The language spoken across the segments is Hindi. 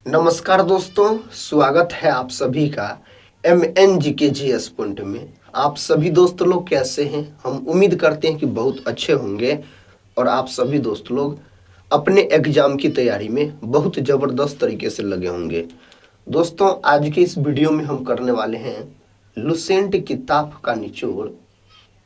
नमस्कार दोस्तों, स्वागत है आप सभी का MNGKGS पॉइंट में। आप सभी दोस्त लोग कैसे हैं? हम उम्मीद करते हैं कि बहुत अच्छे होंगे और आप सभी दोस्त लोग अपने एग्जाम की तैयारी में बहुत ज़बरदस्त तरीके से लगे होंगे। दोस्तों, आज के इस वीडियो में हम करने वाले हैं लुसेंट किताब का निचोड़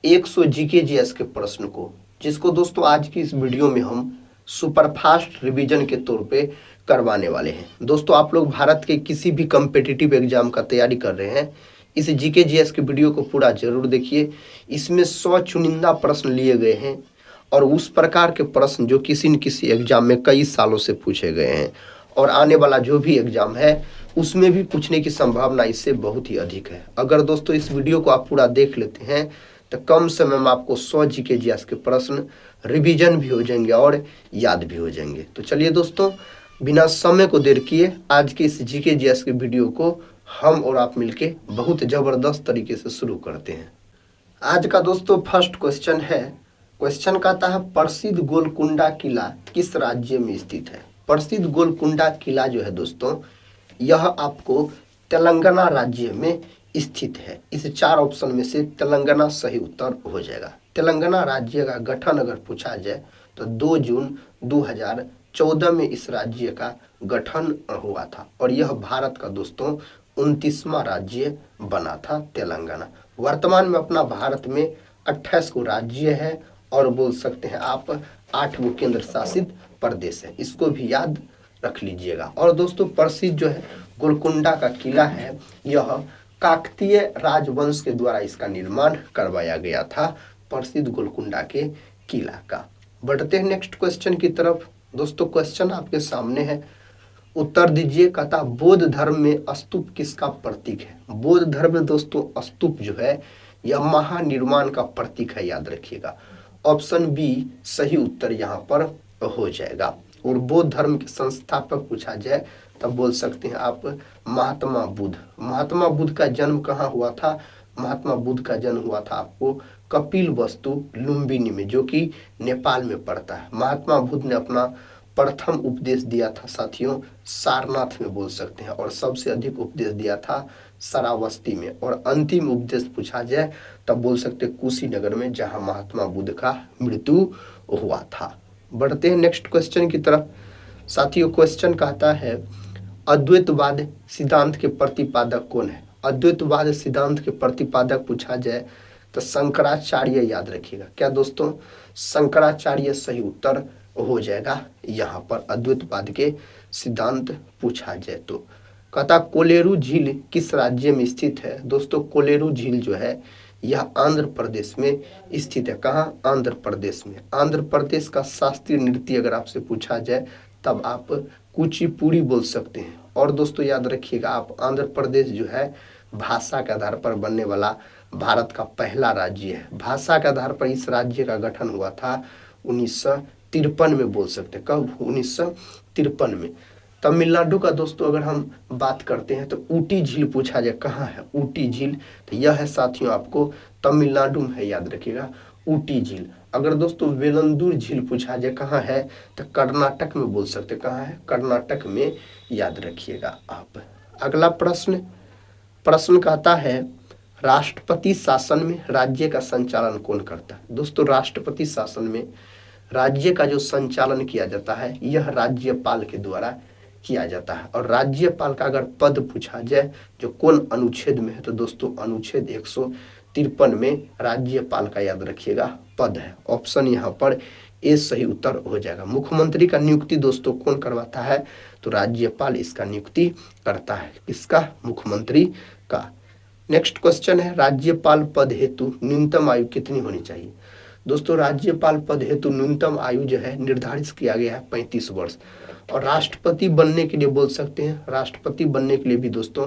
100 GKGS के प्रश्न को, जिसको दोस्तों आज की इस वीडियो में हम सुपरफास्ट रिवीजन के तौर पे करवाने वाले हैं। दोस्तों, आप लोग भारत के किसी भी कम्पिटिटिव एग्जाम का तैयारी कर रहे हैं, इस GKGS के वीडियो को पूरा जरूर देखिए। इसमें 100 चुनिंदा प्रश्न लिए गए हैं और उस प्रकार के प्रश्न जो किसी न किसी एग्जाम में कई सालों से पूछे गए हैं और आने वाला जो भी एग्जाम है उसमें भी पूछने की संभावना इससे बहुत ही अधिक है। अगर दोस्तों इस वीडियो को आप पूरा देख लेते हैं तो कम समय में आपको 100 GKGS के प्रश्न रिवीजन भी हो जाएंगे और याद भी हो जाएंगे। तो चलिए दोस्तों, बिना समय को देर किए आज के इस GKGS के वीडियो को हम और आप मिलके बहुत ज़बरदस्त तरीके से शुरू करते हैं। आज का दोस्तों फर्स्ट क्वेश्चन है। क्वेश्चन कहता है प्रसिद्ध गोलकुंडा किला किस राज्य में स्थित है? प्रसिद्ध गोलकुंडा किला जो है दोस्तों, यह आपको तेलंगाना राज्य में स्थित है। इस 4 ऑप्शन में से तेलंगाना सही उत्तर हो जाएगा। तेलंगाना राज्य का गठन अगर पूछा जाए तो 2 जून 2014 में इस राज्य का गठन हुआ था और यह भारत का दोस्तों 29वां राज्य बना था तेलंगाना। वर्तमान में अपना भारत में 28 को राज्य है और बोल सकते हैं आप 8 वो केंद्र शासित प्रदेश है। इसको भी याद रख लीजिएगा। और दोस्तों प्रसिद्ध जो है गोलकुंडा का किला है, यह काकतीय राजवंश के द्वारा इसका निर्माण करवाया गया था, प्रसिद्ध गोलकुंडा के किला का। बढ़ते हैं नेक्स्ट क्वेश्चन की तरफ। दोस्तों क्वेश्चन आपके सामने है, उत्तर दीजिए। कहता बौद्ध धर्म में स्तूप किसका प्रतीक है? बौद्ध धर्म में दोस्तों स्तूप जो है यह महानिर्वाण का प्रतीक है, याद रखिएगा। ऑप्शन बी सही उत्तर यहाँ पर हो जाएगा। और बौद्ध धर्म के संस्थापक पूछा जाए तब बोल सकते हैं आप महात्मा बुद्ध। महात्मा बुद्ध का जन्म कहाँ हुआ था? महात्मा बुद्ध का जन्म हुआ था आपको कपिलवस्तु लुम्बिनी में, जो कि नेपाल में पड़ता है। महात्मा बुद्ध ने अपना प्रथम उपदेश दिया था साथियों सारनाथ में बोल सकते हैं, और सबसे अधिक उपदेश दिया था श्रावस्ती में। और अंतिम उपदेश पूछा जाए तब बोल सकते कुशीनगर में, जहां महात्मा बुद्ध का मृत्यु हुआ था। बढ़ते हैं नेक्स्ट क्वेश्चन की तरफ। साथियों क्वेश्चन कहता है अद्वैतवाद सिद्धांत के प्रतिपादक कौन है? अद्वैतवाद सिद्धांत के प्रतिपादक पूछा जाए तो शंकराचार्य, याद रखिएगा। क्या दोस्तों? शंकराचार्य सही उत्तर हो जाएगा यहाँ पर अद्वैतवाद के सिद्धांत पूछा जाए तो। कहता कोलेरू झील किस राज्य में स्थित है? दोस्तों कोलेरू झील जो है यह आंध्र प्रदेश में स्थित है। कहाँ? आंध्र प्रदेश में। आंध्र प्रदेश का शास्त्रीय नृत्य अगर आपसे पूछा जाए तब आप कुचिपुड़ी बोल सकते हैं। और दोस्तों याद रखिएगा आप, आंध्र प्रदेश जो है भाषा के आधार पर बनने वाला भारत का पहला राज्य है। भाषा के आधार पर इस राज्य का गठन हुआ था 1953 में बोल सकते हैं। कब? 1953 में। तमिलनाडु का दोस्तों अगर हम बात करते हैं तो ऊटी झील पूछा जाए, कहाँ है ऊटी झील? तो यह है साथियों आपको तमिलनाडु में है, याद रखिएगा ऊटी झील। अगर दोस्तों वेलंदूर झील पूछा जाए कहाँ है तो कर्नाटक में बोल सकते, कहाँ है? कर्नाटक में, याद रखिएगा आप। अगला प्रश्न कहता है राष्ट्रपति शासन में राज्य का संचालन कौन करता है? दोस्तों राष्ट्रपति शासन में राज्य का जो संचालन किया जाता है यह राज्यपाल के द्वारा किया जाता है। और राज्यपाल का अगर पद पूछा जाए जो कौन अनुच्छेद में है तो दोस्तों अनुच्छेद 153 में राज्यपाल का, याद रखिएगा, पद है। ऑप्शन यहाँ पर ए सही उत्तर हो जाएगा। मुख्यमंत्री का नियुक्ति दोस्तों कौन करवाता है? तो राज्यपाल इसका नियुक्ति करता है। किसका? मुख्यमंत्री का। नेक्स्ट क्वेश्चन है राज्यपाल पद हेतु न्यूनतम आयु कितनी होनी चाहिए? दोस्तों राज्यपाल पद हेतु न्यूनतम आयु जो है निर्धारित किया गया है 35 वर्ष। और राष्ट्रपति बनने के लिए बोल सकते हैं, राष्ट्रपति बनने के लिए भी दोस्तों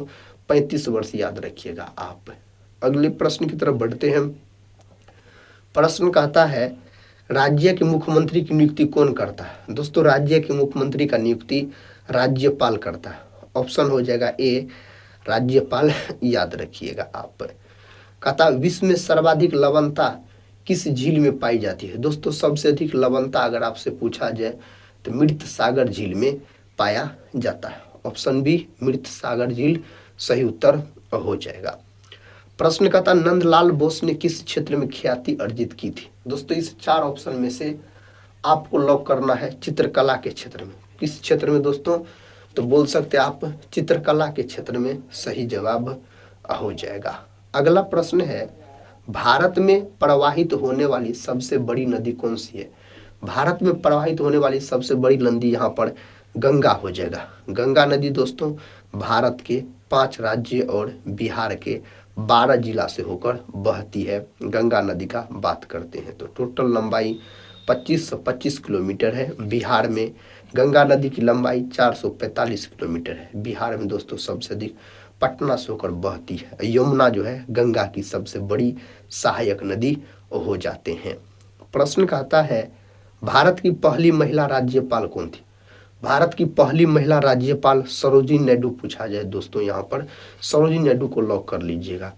35 वर्ष, याद रखिएगा आप। अगले प्रश्न की तरफ बढ़ते हैं। प्रश्न कहता है राज्य के मुख्यमंत्री की नियुक्ति कौन करता है? दोस्तों राज्य के मुख्यमंत्री का नियुक्ति राज्यपाल करता है। ऑप्शन हो जाएगा ए राज्यपाल, याद रखिएगा आप। कहता विश्व में सर्वाधिक लवणता किस झील में पाई जाती है? दोस्तों सबसे अधिक लवणता अगर आपसे पूछा जाए तो मृत सागर झील में पाया जाता है। ऑप्शन बी मृत सागर झील सही उत्तर हो जाएगा। प्रश्न का था नंदलाल बोस ने किस क्षेत्र में ख्याति अर्जित की थी। दोस्तों इस 4 ऑप्शन में से आपको लॉक करना है चित्रकला के क्षेत्र में। किस क्षेत्र में दोस्तों, तो बोल सकते हैं आप चित्रकला के क्षेत्र में सही जवाब हो जाएगा। अगला प्रश्न है भारत में प्रवाहित होने वाली सबसे बड़ी नदी कौन सी है। भारत में प्रवाहित होने वाली सबसे बड़ी नदी यहाँ पर गंगा हो जाएगा। गंगा नदी दोस्तों भारत के 5 राज्य और बिहार के 12 जिला से होकर बहती है। गंगा नदी का बात करते हैं तो टोटल लंबाई 2525 किलोमीटर है। बिहार में गंगा नदी की लंबाई 445 किलोमीटर है। बिहार में दोस्तों सबसे अधिक पटना से होकर बहती है। यमुना जो है गंगा की सबसे बड़ी सहायक नदी हो जाते हैं। प्रश्न कहता है भारत की पहली महिला राज्यपाल कौन थी। भारत की पहली महिला राज्यपाल सरोजिनी नायडू पूछा जाए दोस्तों, यहाँ पर सरोजिनी नायडू को लॉक कर लीजिएगा।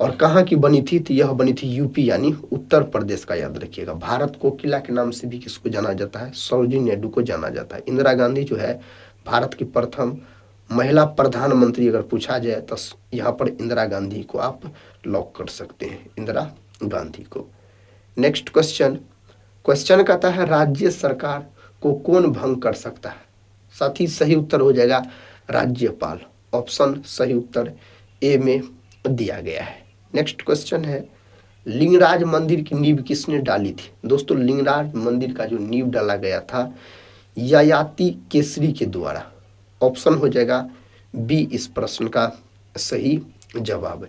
और कहाँ की बनी थी, तो यह बनी थी यूपी यानी उत्तर प्रदेश का, याद रखिएगा। भारत कोकिला के नाम से भी किसको जाना जाता है, सरोजिनी नायडू को जाना जाता है। इंदिरा गांधी जो है भारत की प्रथम महिला प्रधानमंत्री अगर पूछा जाए तो यहाँ पर इंदिरा गांधी को आप लॉक कर सकते हैं, इंदिरा गांधी को। नेक्स्ट क्वेश्चन कहता है राज्य सरकार को कौन भंग कर सकता है। साथ ही सही उत्तर हो जाएगा राज्यपाल। ऑप्शन सही उत्तर ए में दिया गया है। नेक्स्ट क्वेश्चन है लिंगराज मंदिर की नींव किसने डाली थी। दोस्तों लिंगराज मंदिर का जो नींव डाला गया था ययाति केसरी के द्वारा। ऑप्शन हो जाएगा बी इस प्रश्न का सही जवाब।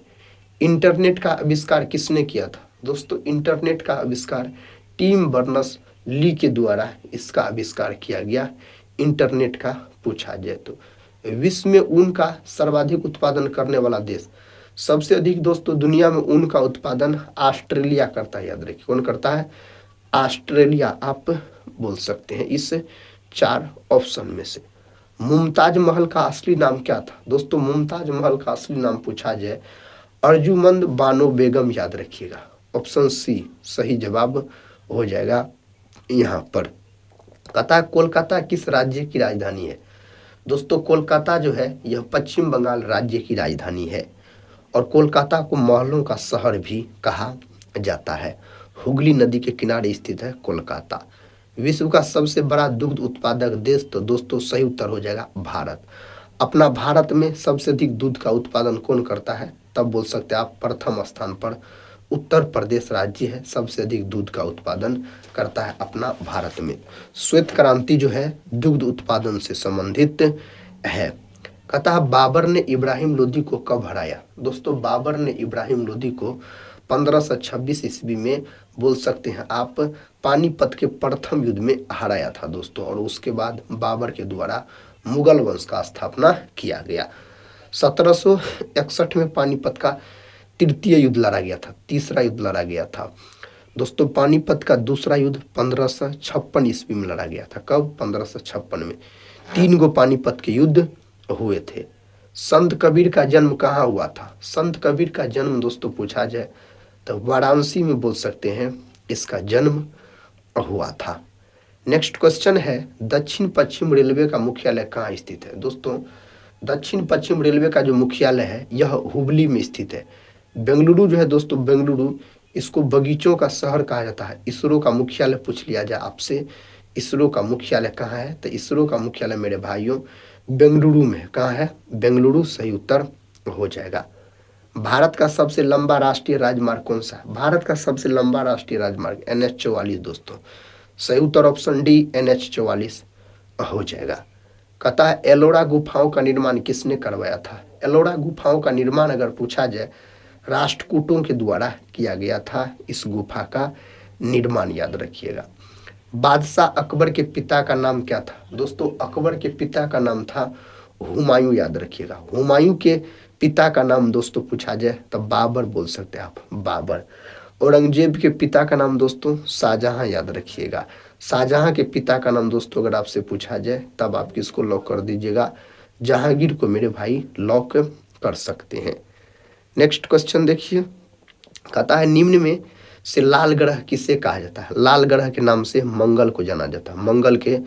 इंटरनेट का आविष्कार किसने किया था। दोस्तों इंटरनेट का आविष्कार टिम बर्नर्स ली के द्वारा इसका आविष्कार किया गया। इंटरनेट का पूछा जाए तो विश्व में ऊन का सर्वाधिक उत्पादन करने वाला देश, सबसे अधिक दोस्तों दुनिया में ऊन का उत्पादन ऑस्ट्रेलिया करता है। याद रखिए कौन करता है, ऑस्ट्रेलिया आप बोल सकते हैं इस 4 ऑप्शन में से। मुमताज महल का असली नाम क्या था। दोस्तों मुमताज महल का असली नाम पूछा जाए अर्जुमंद बानो बेगम, याद रखिएगा। ऑप्शन सी सही जवाब हो जाएगा। यहाँ पर कहता है कोलकाता किस राज्य की राजधानी है। दोस्तों कोलकाता जो है यह पश्चिम बंगाल राज्य की राजधानी है और कोलकाता को महलों का शहर भी कहा जाता है। हुगली नदी के किनारे स्थित है कोलकाता। विश्व का सबसे बड़ा दुग्ध उत्पादक देश, तो दोस्तों सही उत्तर हो जाएगा भारत। अपना भारत में सबसे अधिक दूध का उत्पादन कौन करता है, तब बोल सकते हैं आप प्रथम स्थान पर उत्तर प्रदेश राज्य है, सबसे अधिक दूध का उत्पादन करता है अपना भारत में। श्वेत क्रांति जो है दुग्ध उत्पादन से संबंधित है। कहता है बाबर ने इब्राहिम लोदी को कब हराया। दोस्तों बाबर ने इब्राहिम लोदी को 1526 ईस्वी में बोल सकते हैं आप पानीपत के प्रथम युद्ध में हराया था दोस्तों। और उसके बाद बाबर के द्वारा मुगल वंश का स्थापना किया गया। 1761 में पानीपत का तृतीय युद्ध लड़ा गया था, तीसरा युद्ध लड़ा गया था दोस्तों। पानीपत का दूसरा युद्ध 1556 ईस्वी में लड़ा गया था। कब, 1556 में। 3 गो पानीपत के युद्ध हुए थे। संत कबीर का जन्म कहाँ हुआ था। संत कबीर का जन्म दोस्तों पूछा जाए तो वाराणसी में बोल सकते हैं इसका जन्म हुआ था। नेक्स्ट क्वेश्चन है दक्षिण पश्चिम रेलवे का मुख्यालय कहाँ स्थित है। दोस्तों दक्षिण पश्चिम रेलवे का जो मुख्यालय है यह हुबली में स्थित है। बेंगलुरु जो है दोस्तों, बेंगलुरु इसको बगीचों का शहर कहा जाता है। इसरो का मुख्यालय पूछ लिया जाए आपसे, इसरो का मुख्यालय कहाँ है, तो इसरो का मुख्यालय मेरे भाइयों बेंगलुरु में। कहाँ है, बेंगलुरु सही उत्तर हो जाएगा। भारत का सबसे लंबा राष्ट्रीय राजमार्ग कौन सा है। भारत का सबसे लंबा राष्ट्रीय राजमार्ग NH44 दोस्तों। सही उत्तर ऑप्शन डी NH44 हो जाएगा। कहता है एलोरा गुफाओं का निर्माण किसने करवाया था। एलोरा गुफाओं का निर्माण अगर पूछा जाए राष्ट्रकूटों के द्वारा किया गया था इस गुफा का निर्माण, याद रखिएगा। बादशाह अकबर के पिता का नाम क्या था। दोस्तों अकबर के पिता का नाम था हुमायूं, याद रखिएगा। हुमायूं के पिता का नाम दोस्तों पूछा जाए तब बाबर बोल सकते हैं आप, बाबर। औरंगजेब के पिता का नाम दोस्तों शाहजहां, याद रखिएगा। शाहजहां के पिता का नाम दोस्तों अगर आपसे पूछा जाए तब आप किसको लॉक कर दीजिएगा, जहांगीर को मेरे भाई लॉक कर सकते हैं। नेक्स्ट क्वेश्चन देखिए, कहता है निम्न में से लाल ग्रह किसे कहा जाता है। लाल ग्रह के नाम से मंगल को जाना जाता है। मंगल के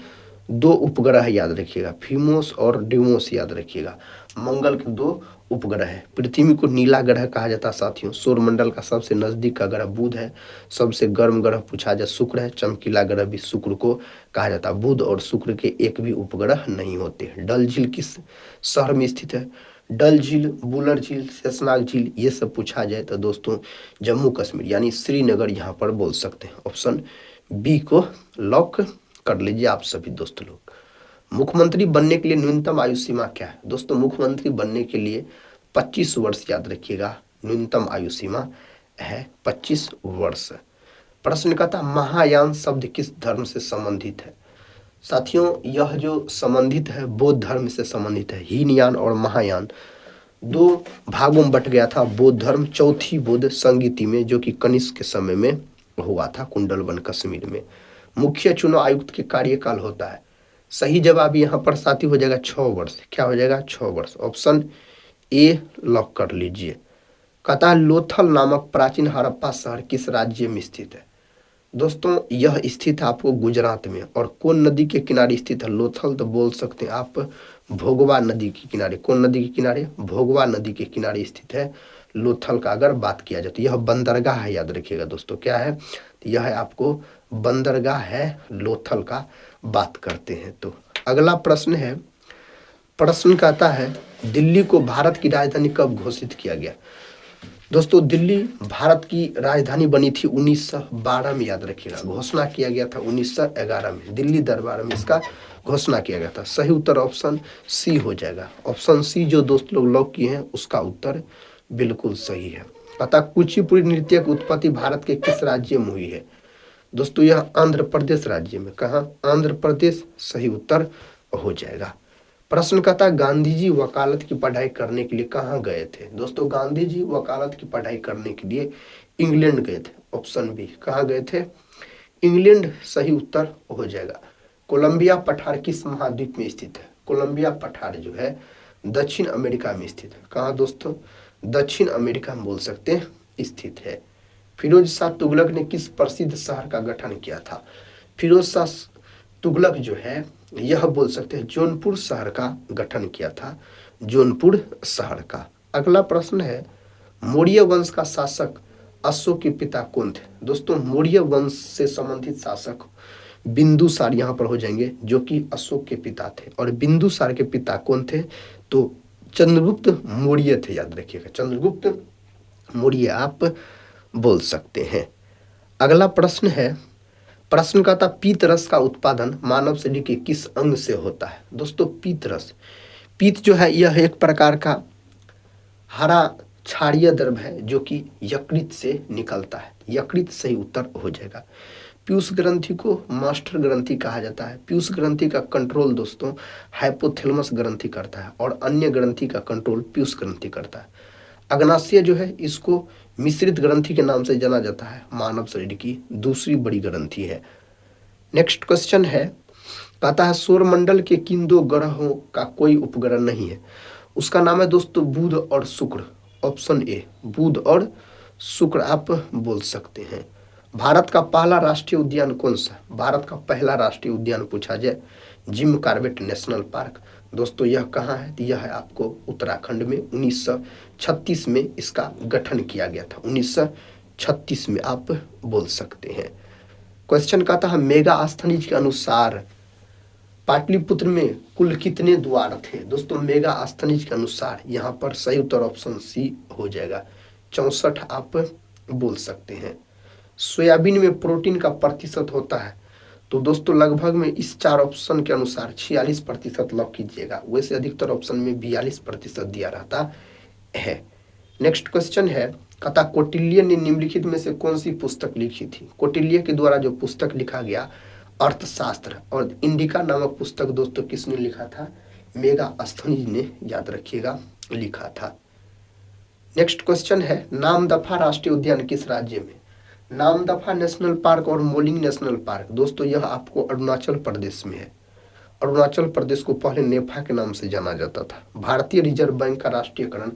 दो उपग्रह याद रखिएगा, फीमोस और डिमोस याद रखिएगा। मंगल के दो उपग्रह है। पृथ्वी को नीला ग्रह कहा जाता है साथियों। सौरमंडल का सबसे नजदीक का ग्रह बुध है। सबसे गर्म ग्रह पूछा जाए शुक्र है। चमकीला ग्रह भी शुक्र को कहा जाता है। बुध और शुक्र के एक भी उपग्रह नहीं होते। डल झील किस शहर में स्थित है? डल झील, बुलर झील, शेषनाग झील, ये सब पूछा जाए तो दोस्तों जम्मू कश्मीर यानी श्रीनगर यहाँ पर बोल सकते हैं। ऑप्शन बी को लॉक कर लीजिए आप सभी दोस्त लोग। मुख्यमंत्री बनने के लिए न्यूनतम आयु सीमा क्या है? दोस्तों मुख्यमंत्री बनने के लिए 25 वर्ष याद रखिएगा, न्यूनतम आयु सीमा है 25 वर्ष। प्रश्न का था महायान शब्द किस धर्म से संबंधित है? साथियों यह जो संबंधित है बौद्ध धर्म से संबंधित है। हीनयान और महायान दो भागों में बट गया था बौद्ध धर्म चौथी बौद्ध संगीति में, जो कि कनिष्क के समय में हुआ था कुंडलवन कश्मीर में। मुख्य चुनाव आयुक्त के कार्यकाल होता है। सही जवाब यहाँ पर साथी हो जाएगा 6 वर्ष। क्या हो जाएगा? 6 वर्ष। ऑप्शन ए लॉक कर लीजिए। कहता है लोथल नामक प्राचीन हड़प्पा शहर किस राज्य में स्थित है? दोस्तों यह स्थित है आपको गुजरात में। और कौन नदी के किनारे स्थित है? लोथल तो बोल सकते हैं आप भोगवा नदी के किनारे। कौन नदी के किनारे? भोगवा नदी के किनारे स्थित है लोथल का अगर बात किया जाए तो। यह बंदरगाह है याद रखिएगा दोस्तों। क्या है? यह है आपको बंदरगाह है लोथल का बात करते हैं। तो अगला प्रश्न है, प्रश्न कहता है दिल्ली को भारत की राजधानी कब घोषित किया गया? दोस्तों दिल्ली भारत की राजधानी बनी थी 1912 में याद रखिएगा। घोषणा किया गया था 1911 में। दिल्ली दरबार में इसका घोषणा किया गया था। सही उत्तर ऑप्शन सी हो जाएगा। ऑप्शन सी जो दोस्त लोग लॉक किए हैं उसका उत्तर बिल्कुल सही है। अतः कुचिपुड़ी नृत्य की उत्पत्ति भारत के किस राज्य में हुई है? दोस्तों यह आंध्र प्रदेश राज्य में। कहाँ? आंध्र प्रदेश सही उत्तर हो जाएगा। प्रश्न कहता गांधी जी वकालत की पढ़ाई करने के लिए कहाँ गए थे? दोस्तों गांधी जी वकालत की पढ़ाई करने के लिए इंग्लैंड गए थे। Option B. कहाँ गए थे? इंग्लैंड सही उत्तर हो जाएगा। कोलंबिया पठार किस महाद्वीप में स्थित है? कोलंबिया पठार जो है दक्षिण अमेरिका में स्थित है। कहाँ दोस्तों? दक्षिण अमेरिका में बोल सकते हैं स्थित है। फिरोज शाह तुगलक ने किस प्रसिद्ध शहर का गठन किया था? फिरोज शाह तुगलक जो है यह बोल सकते हैं जौनपुर शहर का गठन किया था। जौनपुर शहर का। अगला प्रश्न है मौर्य वंश का शासक अशोक के पिता कौन थे? दोस्तों मौर्य वंश से संबंधित शासक बिंदुसार यहाँ पर हो जाएंगे, जो कि अशोक के पिता थे। और बिंदुसार के पिता कौन थे? तो चंद्रगुप्त मौर्य थे याद रखिएगा। चंद्रगुप्त मौर्य आप बोल सकते हैं। अगला प्रश्न है, प्रश्न का था पीत रस का उत्पादन मानव शरीर के किस अंग से होता है? दोस्तों पीत रस, पीत जो है यह एक प्रकार का हरा क्षारीय द्रव है जो कि यकृत से निकलता है। यकृत सही उत्तर हो जाएगा। पीयूष ग्रंथि को मास्टर ग्रंथि कहा जाता है। पीयूष ग्रंथि का कंट्रोल दोस्तों हाइपोथैलेमस ग्रंथि करता है और अन्य ग्रंथि का कंट्रोल पीयूष ग्रंथि करता है। अग्नाशय जो है इसको मिश्रित ग्रंथि के नाम से जाना जाता है। मानव शरीर की दूसरी बड़ी ग्रंथि है। नेक्स्ट क्वेश्चन है, कहता है सौरमंडल के किन दो ग्रहों का कोई उपग्रह नहीं है? उसका नाम है दोस्तों बुध और शुक्र। ऑप्शन ए बुध और शुक्र आप बोल सकते हैं। भारत का पहला राष्ट्रीय उद्यान कौन सा? भारत का पहला राष्ट्रीय उद्यान पूछा जाए जिम कॉर्बेट नेशनल पार्क। दोस्तों यह कहाँ है? यह है आपको उत्तराखंड में। 1936 में इसका गठन किया गया था। 1936 में आप बोल सकते हैं। क्वेश्चन कहता है मेगा आस्थनीज के अनुसार पाटलिपुत्र में कुल कितने द्वार थे? दोस्तों मेगा आस्थनीज के अनुसार यहाँ पर सही उत्तर ऑप्शन सी हो जाएगा। 64 आप बोल सकते हैं। सोयाबीन में प्रोटीन का प्रतिशत होता है तो दोस्तों लगभग में इस 4 ऑप्शन के अनुसार 46% लॉक कीजिएगा। वैसे अधिकतर ऑप्शन में 42% दिया रहता है। नेक्स्ट क्वेश्चन है, कहता कौटिल्य ने निम्नलिखित में से कौन सी पुस्तक लिखी थी? कौटिल्य के द्वारा जो पुस्तक लिखा गया अर्थशास्त्र और इंडिका नामक पुस्तक दोस्तों किसने लिखा था? मेगा आस्थनीज ने याद रखिएगा लिखा था। नेक्स्ट क्वेश्चन है, नामदफा राष्ट्रीय उद्यान किस राज्य में? नामदफा नेशनल पार्क और मोलिंग नेशनल पार्क दोस्तों यह आपको अरुणाचल प्रदेश में है। अरुणाचल प्रदेश को पहले नेफा के नाम से जाना जाता था। भारतीय रिजर्व बैंक का राष्ट्रीयकरण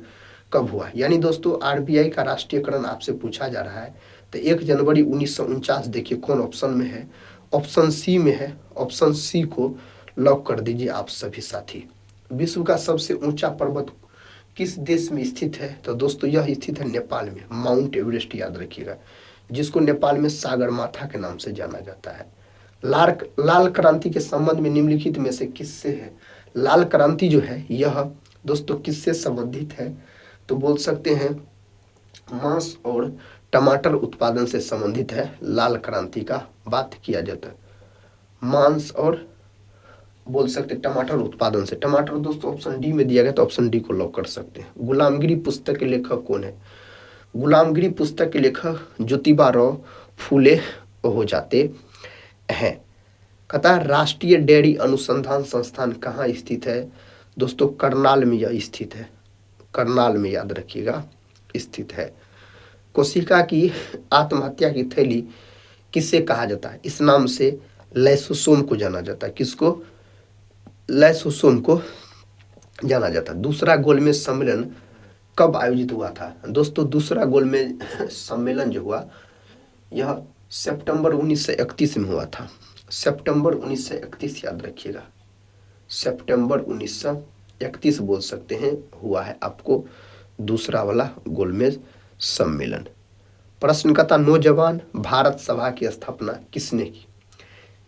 कब हुआ? यानी दोस्तों आरबीआई का राष्ट्रीयकरण आपसे पूछा जा रहा है तो 1 जनवरी 1949। देखिए कौन ऑप्शन में है? ऑप्शन सी में है। ऑप्शन सी को लॉक कर दीजिए आप सभी साथी। विश्व का सबसे ऊंचा पर्वत किस देश में स्थित है? तो दोस्तों यह स्थित है नेपाल में, माउंट एवरेस्ट याद रखिएगा, जिसको नेपाल में सागरमाथा के नाम से जाना जाता है। लाल क्रांति के संबंध में निम्नलिखित में से किससे है? लाल क्रांति जो है यह दोस्तों किससे संबंधित है? तो बोल सकते हैं मांस और टमाटर उत्पादन से संबंधित है। लाल क्रांति का बात किया जाता है मांस और बोल सकते टमाटर उत्पादन से। टमाटर दोस्तों ऑप्शन डी में दिया गया, तो ऑप्शन डी को लॉक कर सकते हैं। गुलामगिरी पुस्तक के लेखक कौन है? गुलामगिरी पुस्तक के लेखक ज्योतिबा फूले हो जाते हैं। कहता है राष्ट्रीय डेयरी अनुसंधान संस्थान कहाँ स्थित है? दोस्तों करनाल में यह स्थित है, करनाल में याद रखिएगा स्थित है। कोशिका की आत्महत्या की थैली किसे कहा जाता है? इस नाम से लाइसोसोम को जाना जाता है। किसको? लाइसोसोम को जाना जाता है। दूसरा गोलमेज सम्मेलन कब आयोजित हुआ था? दोस्तों दूसरा गोलमेज सम्मेलन जो हुआ यह सितंबर 1931 में हुआ था। सितंबर 1931 याद रखिएगा, सितंबर 1931 बोल सकते हैं हुआ है आपको दूसरा वाला गोलमेज सम्मेलन। प्रश्न का था नौजवान भारत सभा की स्थापना किसने की?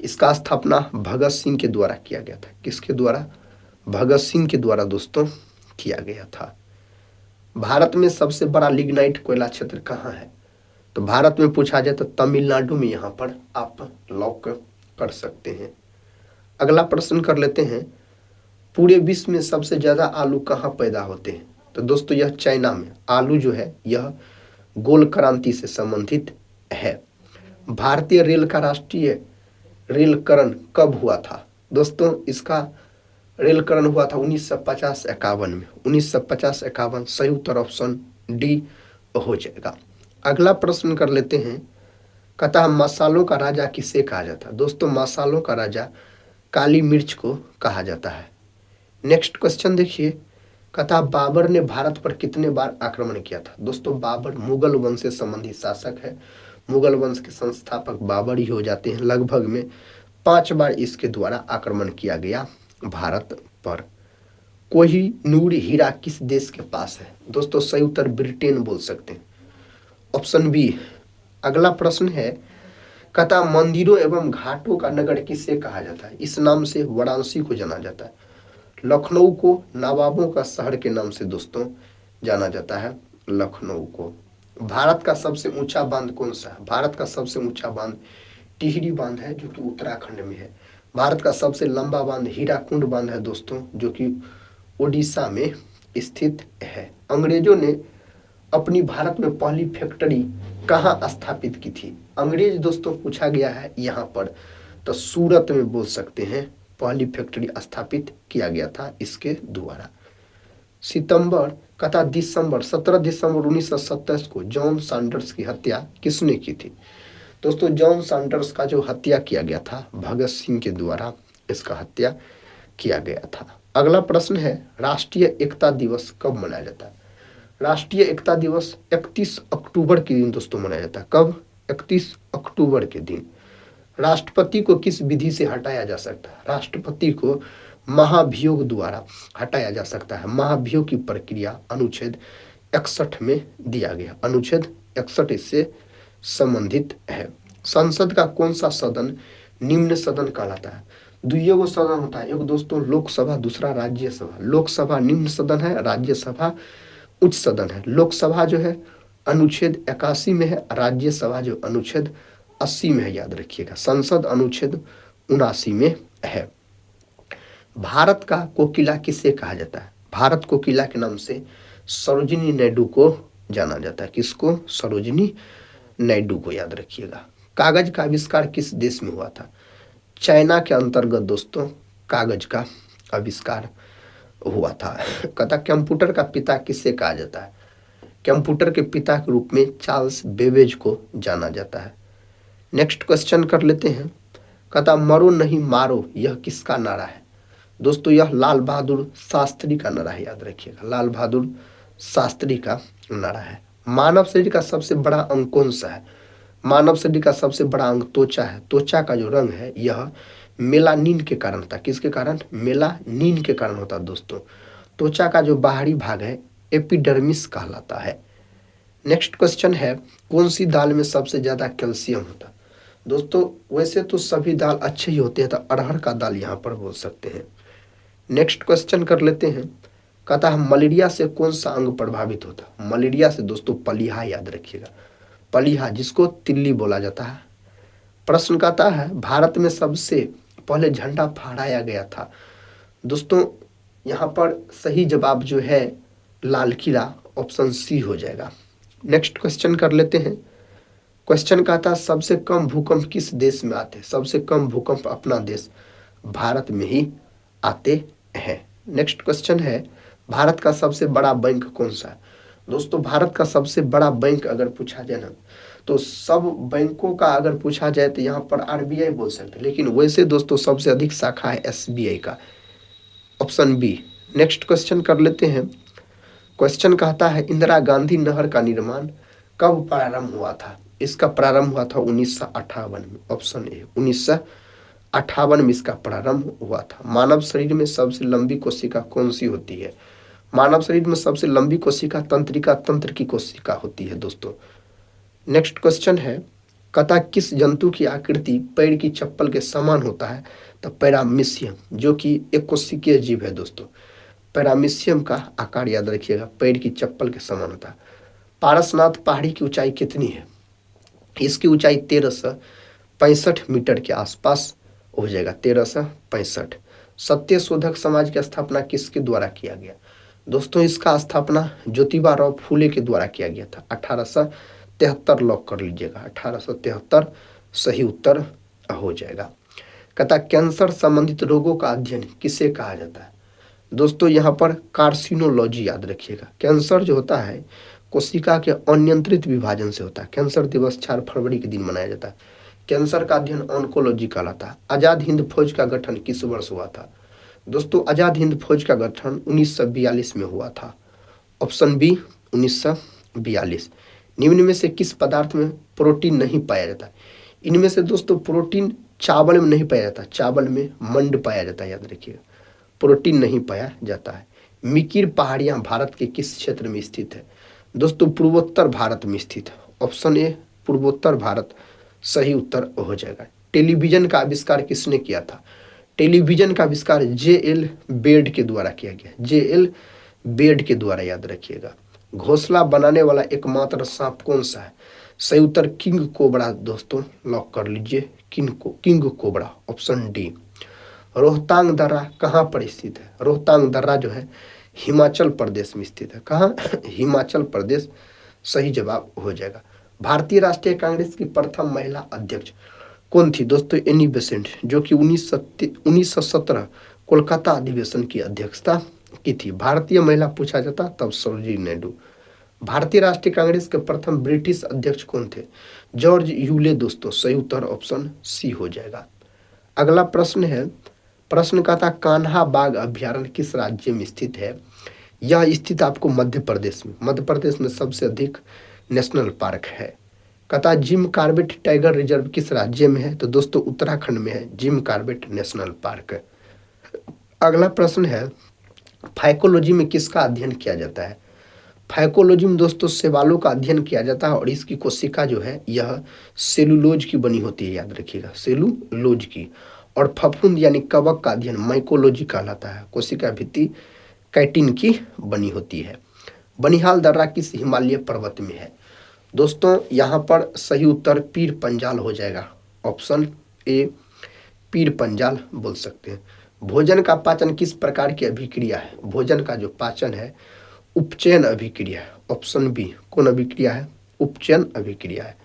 इसका स्थापना भगत सिंह के द्वारा किया गया था। किसके द्वारा? भगत सिंह के द्वारा दोस्तों किया गया था। भारत में सबसे बड़ा लिग्नाइट कोयला क्षेत्र कहाँ है? तो भारत में पूछा जाए तो तमिलनाडु में यहाँ पर आप लॉक कर सकते हैं। अगला प्रश्न कर लेते हैं, पूरे विश्व में सबसे ज्यादा आलू कहाँ पैदा होते हैं? तो दोस्तों यह चाइना में। आलू जो है यह गोल क्रांति से संबंधित है। भारतीय रेल का राष्ट्रीय रेलकरण कब हुआ था? दोस्तों इसका रेलकरण हुआ था 1950-51 में। 1950-51 सही उत्तर ऑप्शन डी हो जाएगा। अगला प्रश्न कर लेते हैं, कहता है मसालों का राजा किसे कहा जाता है? दोस्तों मसालों का राजा काली मिर्च को कहा जाता है। नेक्स्ट क्वेश्चन देखिए, कहता बाबर ने भारत पर कितने बार आक्रमण किया था? दोस्तों बाबर मुगल वंश से संबंधित शासक है। मुगल वंश के संस्थापक बाबर ही हो जाते हैं। लगभग में 5 बार इसके द्वारा आक्रमण किया गया भारत पर। कोहिनूर हीरा किस देश के पास है? दोस्तों सही उत्तर ब्रिटेन बोल सकते हैं, ऑप्शन बी। अगला प्रश्न है, कहता मंदिरों एवं घाटों का नगर किसे कहा जाता है? इस नाम से वाराणसी को जाना जाता है। लखनऊ को नवाबों का शहर के नाम से दोस्तों जाना जाता है, लखनऊ को। भारत का सबसे ऊंचा बांध कौन सा है? भारत का सबसे ऊंचा बांध टिहरी बांध है जो कि उत्तराखंड में है। भारत का सबसे लंबा बांध हीराकुंड बांध है दोस्तों, जो कि ओडिशा में स्थित है। अंग्रेजों ने अपनी भारत में पहली फैक्ट्री कहाँ स्थापित की थी? अंग्रेज दोस्तों पूछा गया है यहाँ पर, तो सूरत में बोल सकते हैं पहली फैक्ट्री स्थापित किया गया था इसके द्वारा। सितंबर कथा दिसंबर 17 दिसंबर 1927 को जॉन सैंडर्स की हत्या किसने की थी? दोस्तों जॉन सैंडर्स का जो हत्या किया गया था भगत सिंह के द्वारा इसका हत्या किया गया था। अगला प्रश्न है, राष्ट्रीय एकता दिवस कब मनाया जाता है? राष्ट्रीय एकता दिवस 31 अक्टूबर के दिन दोस्तों मनाया जाता है। कब? 31 अक्टूबर के दिन। राष्ट्रपति को किस विधि से हटाया जा सकता है? राष्ट्रपति को महाभियोग द्वारा हटाया जा सकता है। महाभियोग की प्रक्रिया अनुच्छेद 61 में दिया गया। अनुच्छेद 61 इससे संबंधित है। संसद का कौन सा सदन निम्न सदन कहलाता है? दुइयों को सदन होता है, एक दोस्तों लोकसभा, दूसरा राज्यसभा। लोकसभा निम्न सदन है, राज्यसभा उच्च सदन है। लोकसभा जो है अनुच्छेद 81 में है, राज्यसभा जो अनुच्छेद 80 में है, याद रखिएगा। संसद अनुच्छेद 79 में है। भारत का कोकिला किसे कहा जाता है? भारत कोकिला के नाम से सरोजिनी नायडू को जाना जाता है। किसको? सरोजिनी नायडू को, याद रखिएगा। कागज का आविष्कार किस देश में हुआ था? चाइना के अंतर्गत दोस्तों कागज का आविष्कार हुआ था। कहता कंप्यूटर का पिता किसे कहा जाता है? कंप्यूटर के पिता के रूप में चार्ल्स बेबेज को जाना जाता है। नेक्स्ट क्वेश्चन कर लेते हैं, कहता मरो नहीं मारो यह किसका नारा है? दोस्तों यह लाल बहादुर शास्त्री का नारा है, याद रखिएगा। लाल बहादुर शास्त्री का नारा है। मानव शरीर का सबसे बड़ा अंग कौन सा है? मानव शरीर का सबसे बड़ा अंग त्वचा है। त्वचा का जो रंग है यह मेलानिन के कारण होता है। किसके कारण? मेलानिन के कारण होता है दोस्तों। त्वचा का जो बाहरी भाग है एपिडर्मिस कहलाता है। नेक्स्ट क्वेश्चन है, कौन सी दाल में सबसे ज्यादा कैल्शियम होता है? दोस्तों वैसे तो सभी दाल अच्छे ही होते हैं, तो अरहर का दाल यहाँ पर बोल सकते हैं। नेक्स्ट क्वेश्चन कर लेते हैं, कहता है मलेरिया से कौन सा अंग प्रभावित होता है? मलेरिया से दोस्तों पलीहा, याद रखिएगा, पलीहा जिसको तिल्ली बोला जाता है। प्रश्न कहता है भारत में सबसे पहले झंडा फहराया गया था? दोस्तों यहाँ पर सही जवाब जो है लाल किला, ऑप्शन सी हो जाएगा। नेक्स्ट क्वेश्चन कर लेते हैं। क्वेश्चन कहता है सबसे कम भूकंप किस देश में आते हैं? सबसे कम भूकंप अपना देश भारत में ही आते हैं। नेक्स्ट क्वेश्चन है, भारत का सबसे बड़ा बैंक कौन सा है? दोस्तों भारत का सबसे बड़ा बैंक अगर पूछा जाए ना, तो सब बैंकों का अगर पूछा जाए तो यहाँ पर आरबीआई बोल सकते हैं, लेकिन वैसे दोस्तों सबसे अधिक शाखा है एसबीआई का, ऑप्शन बी। नेक्स्ट क्वेश्चन कर लेते हैं। क्वेश्चन कहता है इंदिरा गांधी नहर का निर्माण कब प्रारंभ हुआ था? इसका प्रारंभ हुआ था 1958 में, ऑप्शन ए 1958 में इसका प्रारंभ हुआ था। मानव शरीर में सबसे लंबी कोशिका कौन सी होती है? मानव शरीर में सबसे लंबी कोशिका तंत्रिका तंत्र की कोशिका होती है दोस्तों। नेक्स्ट क्वेश्चन है, कहता किस जंतु की आकृति पैर की चप्पल के समान होता है? तो पैरामीशियम, जो कि एक कोशिकीय जीव है दोस्तों। पैरामीशियम का आकार याद रखिएगा, पैर की चप्पल के समान होता है। पारसनाथ पहाड़ी की ऊंचाई कितनी है? इसकी ऊंचाई 1365 मीटर के आसपास हो जाएगा, 1365। सत्य शोधक समाज की स्थापना किसके द्वारा किया गया? दोस्तों इसका स्थापना ज्योतिबा राव फूले के द्वारा किया गया था, 1873 लॉक कर लीजिएगा, 1873 सही उत्तर हो जाएगा। कहता कैंसर संबंधित रोगों का अध्ययन किसे कहा जाता है? दोस्तों यहाँ पर कार्सिनोलॉजी याद रखिएगा। कैंसर जो होता है कोशिका के अनियंत्रित विभाजन से होता है। कैंसर दिवस 4 फरवरी के दिन मनाया जाता है। कैंसर का अध्ययन ऑन्कोलॉजी कहलाता है। आजाद हिंद फौज का गठन किस वर्ष हुआ था? दोस्तों आजाद हिंद फौज का गठन 1942 में हुआ था, ऑप्शन बी 1942। निम्न में से किस पदार्थ में प्रोटीन नहीं पाया जाता? इनमें से दोस्तों प्रोटीन चावल में नहीं पाया जाता, चावल में मंड पाया जाता है, याद रखिएगा, प्रोटीन नहीं पाया जाता है। मिकिर पहाड़ियां भारत के किस क्षेत्र में स्थित है? दोस्तों पूर्वोत्तर भारत में स्थित है, ऑप्शन ए पूर्वोत्तर भारत सही उत्तर हो जाएगा। टेलीविजन का आविष्कार किसने किया था? टेलीविजन का आविष्कार जे.एल. बेड के द्वारा किया गया, जे.एल. बेड के द्वारा, याद रखिएगा। घोंसला बनाने वाला एकमात्र सांप कौन सा है? सही उत्तर किंग कोबरा दोस्तों, लॉक कर लीजिए, king cobra, option D. Rohtang दर्रा कहाँ पर स्थित है? रोहतांग दर्रा जो है हिमाचल प्रदेश में स्थित है। कहाँ? हिमाचल प्रदेश सही जवाब हो जाएगा। भारतीय राष्ट्रीय कांग्रेस की प्रथम महिला अध्यक्ष कौन थी? दोस्तों एनी बेसेंट, जो कि 1917 कोलकाता अधिवेशन की अध्यक्षता की थी। भारतीय महिला पूछा जाता तब सरोजिनी नायडू। भारतीय राष्ट्रीय कांग्रेस के प्रथम ब्रिटिश अध्यक्ष कौन थे? जॉर्ज यूले दोस्तों, सही उत्तर ऑप्शन सी हो जाएगा। अगला प्रश्न है, प्रश्न का था कान्हा बाघ अभ्यारण्य किस राज्य में स्थित है? यह स्थित आपको मध्य प्रदेश में, मध्य प्रदेश में सबसे अधिक नेशनल पार्क है। कहता जिम कॉर्बेट टाइगर रिजर्व किस राज्य में है? तो दोस्तों उत्तराखंड में है जिम कॉर्बेट नेशनल पार्क। अगला प्रश्न है, फाइकोलॉजी में किसका अध्ययन किया जाता है? फाइकोलॉजी में दोस्तों शैवालों का अध्ययन किया जाता है और इसकी कोशिका जो है यह सेलुलोज की बनी होती है, याद रखिएगा, सेलुलोज की। और फफूंद यानी कवक का अध्ययन माइकोलॉजी कहलाता है, कोशिका भित्ति कैटिन की बनी होती है। बनिहाल दर्रा किस हिमालय पर्वत में है? दोस्तों यहाँ पर सही उत्तर पीर पंजाल हो जाएगा, ऑप्शन ए पीर पंजाल बोल सकते हैं। भोजन का पाचन किस प्रकार की अभिक्रिया है? भोजन का जो पाचन है उपचयन अभिक्रिया है, ऑप्शन बी। कौन अभिक्रिया है? उपचयन अभिक्रिया है।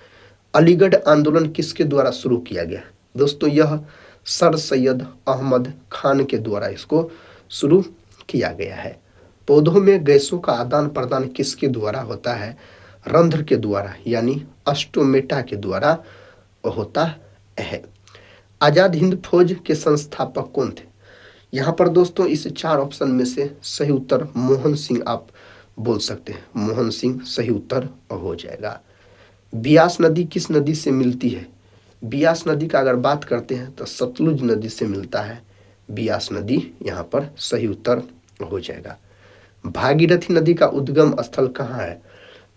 अलीगढ़ आंदोलन किसके द्वारा शुरू किया गया? दोस्तों यह सर सैयद अहमद खान के द्वारा इसको शुरू किया गया है। पौधों में गैसों का आदान प्रदान किसके द्वारा होता है? रंध्र के द्वारा, यानी अस्टोमेटा के द्वारा होता है। आजाद हिंद फौज के संस्थापक कौन थे? यहाँ पर दोस्तों इस 4 ऑप्शन में से सही उत्तर मोहन सिंह आप बोल सकते हैं, मोहन सिंह सही उत्तर हो जाएगा। बियास नदी किस नदी से मिलती है? बियास नदी का अगर बात करते हैं तो सतलुज नदी से मिलता है बियास नदी, यहाँ पर सही उत्तर हो जाएगा। भागीरथी नदी का उद्गम स्थल कहाँ है?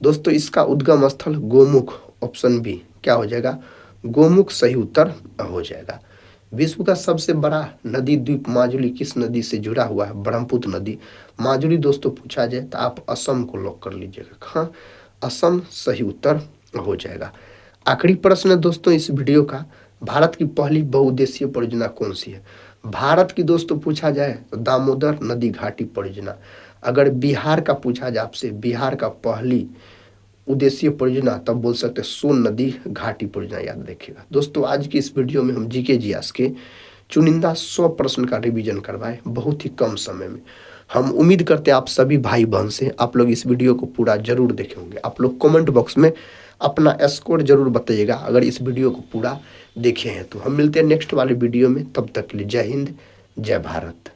दोस्तों इसका उद्गम स्थल गोमुख, ऑप्शन बी क्या हो जाएगा? गोमुख सही उत्तर हो जाएगा। विश्व का सबसे बड़ा नदी द्वीप माजुली किस नदी से जुड़ा हुआ है? ब्रह्मपुत्र नदी। माजुली दोस्तों पूछा जाए तो आप असम को लॉक कर लीजिएगा। कहाँ? असम सही उत्तर हो जाएगा। आखिरी प्रश्न है दोस्तों इस वीडियो का, भारत की पहली बहुउद्देशीय परियोजना कौन सी है? भारत की दोस्तों पूछा जाए तो दामोदर नदी घाटी परियोजना। अगर बिहार का पूछा जाए आपसे, बिहार का पहली उद्देशीय परियोजना, तब बोल सकते हैं सोन नदी घाटी परियोजना, याद रखिएगा। दोस्तों आज की इस वीडियो में हम जीके जीएस के चुनिंदा 100 प्रश्न का रिवीजन करवाए बहुत ही कम समय में। हम उम्मीद करते हैं आप सभी भाई बहन से आप लोग इस वीडियो को पूरा जरूर देखे होंगे। आप लोग कमेंट बॉक्स में अपना स्कोर जरूर बताइएगा अगर इस वीडियो को पूरा देखे हैं तो। हम मिलते हैं नेक्स्ट वाले वीडियो में, तब तक के लिए जय हिंद, जय भारत।